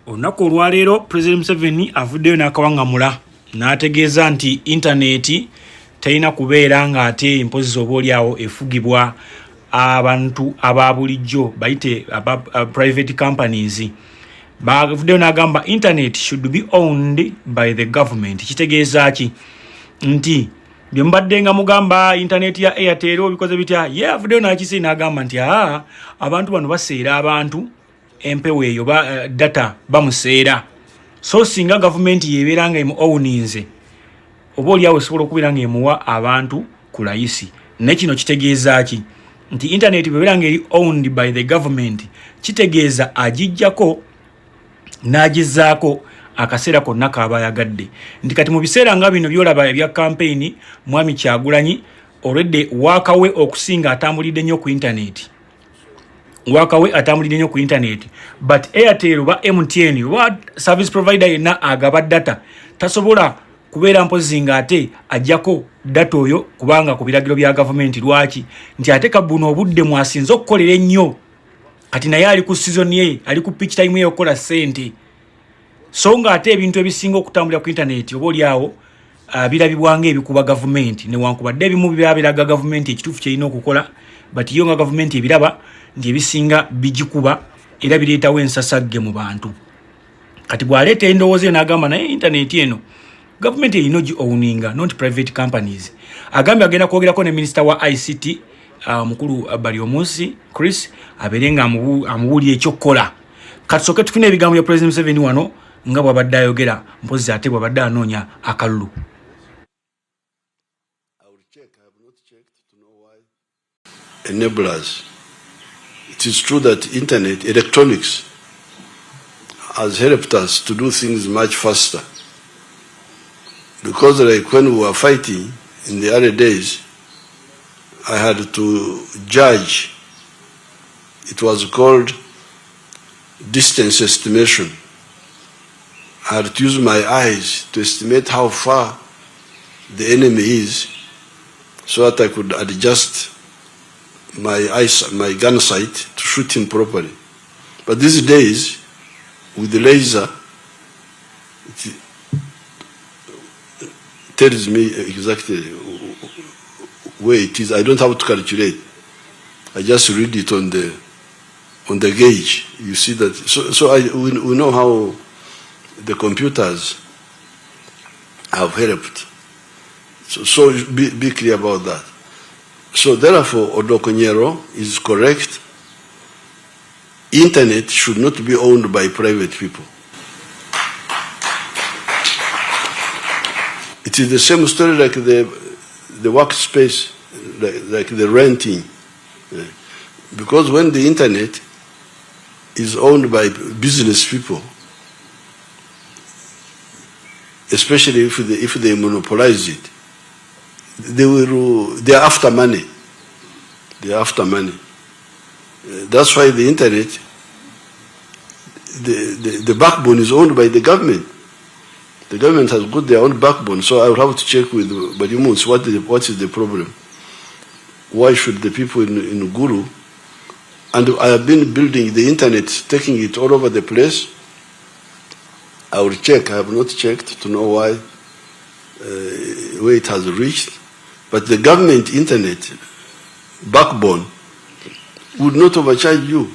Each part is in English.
Olunaku olwaleero President Museveni avuddeyo n'akawangamula n'ategeeza nti intaneti terina kubeera ng'ate empozi oboolyawo efugibwa abantu aba bulijjo bayite private companies. Bavuddeyo n'agamba internet should be owned by the government. Kitegeeza ki? Nti bye mbadde nga mugamba internet ya Airtel bikoze bitya, avuddeyo n'akisi n'agamba nti abantu bano baseera abantu empewo eyo data bamuseera. So singa government yebeera nga emu owninze oba oliawo esobola okubeera nga emuwa abantu ku layisi. Ne kino kitegeeza ki? Nti internet bwebeera nga eri owned by the government kitegeeza agijjako n'agizaako akaseera konna kaaba yagadde. Nti kati mu biseera nga bino byolaba ebya campaign mwami Kyagulanyi already waakawe okusinga atambulidde nnyo ku internet. But Airtel oba MTN oba service provider yenna agaba data tasobola kubeera mpozi nga ate ajjako data oyo kubanga ku biragiro bya government. Lwaki? Nti ate kabuno obudde mwasinze okukolera ennyo, kati naye ali ku season ye, ali ku pitch time ye okukola sente. So nga ate ebintu ebisinga okutambulira ku internet oba oliawo birabibwanga ebikuba government, newankubadde ebimu biraga government ekituufu kyerina okukola, but yo nga government ebiraba nti ebisinga bigikuba era bireetawo ensasagge mu bantu. Kati bw'aleeta endowooza n'agamba naye internet eno government erina owninga, not private companies. Agambye agenda kwogerako ne minister wa ICT mukulu Baryomunsi Chris abeere nga amubuulira ekyokukola. Kati soke tufune ebigambo bya President Museveni wano nga bw'abadde ayogera, mpozi ate bw'abadde anoonya akalulu. Enablers. It is true that internet, electronics, has helped us to do things much faster. Because like when we were fighting in the early days, I had to judge. It was called distance estimation. I had to use my eyes to estimate how far the enemy is so that I could adjust my gun sight to shoot him properly. But these days, with the laser, it tells me exactly where it is. I don't have to calculate. I just read it on the gauge. You see that. So we know how the computers have helped. So be clear about that. So therefore, Odokonyero is correct. Internet should not be owned by private people. It is the same story like the workspace, like the renting. Because when the internet is owned by business people, especially if they monopolize it, they are after money. They are after money. That's why the internet, the backbone is owned by the government. The government has got their own backbone. So I will have to check with Badimuns what is the problem. Why should the people in Guru, and I have been building the internet, taking it all over the place. I will check. I have not checked to know why, where it has reached. But the government internet backbone would not overcharge you.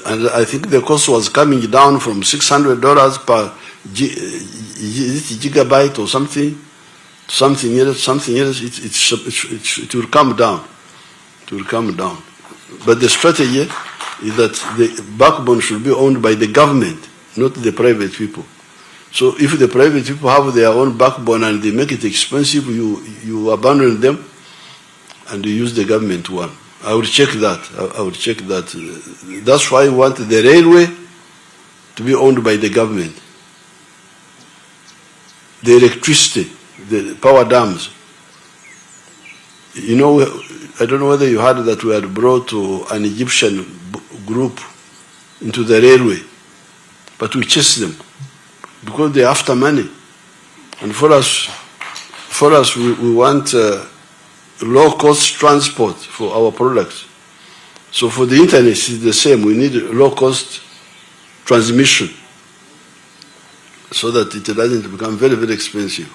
And I think the cost was coming down from $600 per gigabyte or something else. It will come down. It will come down. But the strategy is that the backbone should be owned by the government, not the private people. So if the private people have their own backbone and they make it expensive, you abandon them and you use the government one. I will check that. I will check that. That's why I want the railway to be owned by the government. The electricity, the power dams. You know, I don't know whether you heard that we had brought an Egyptian group into the railway, but we chased them because they're after money. And for us, we want low-cost transport for our products. So for the internet, it's the same. We need low-cost transmission so that it doesn't become very, very expensive.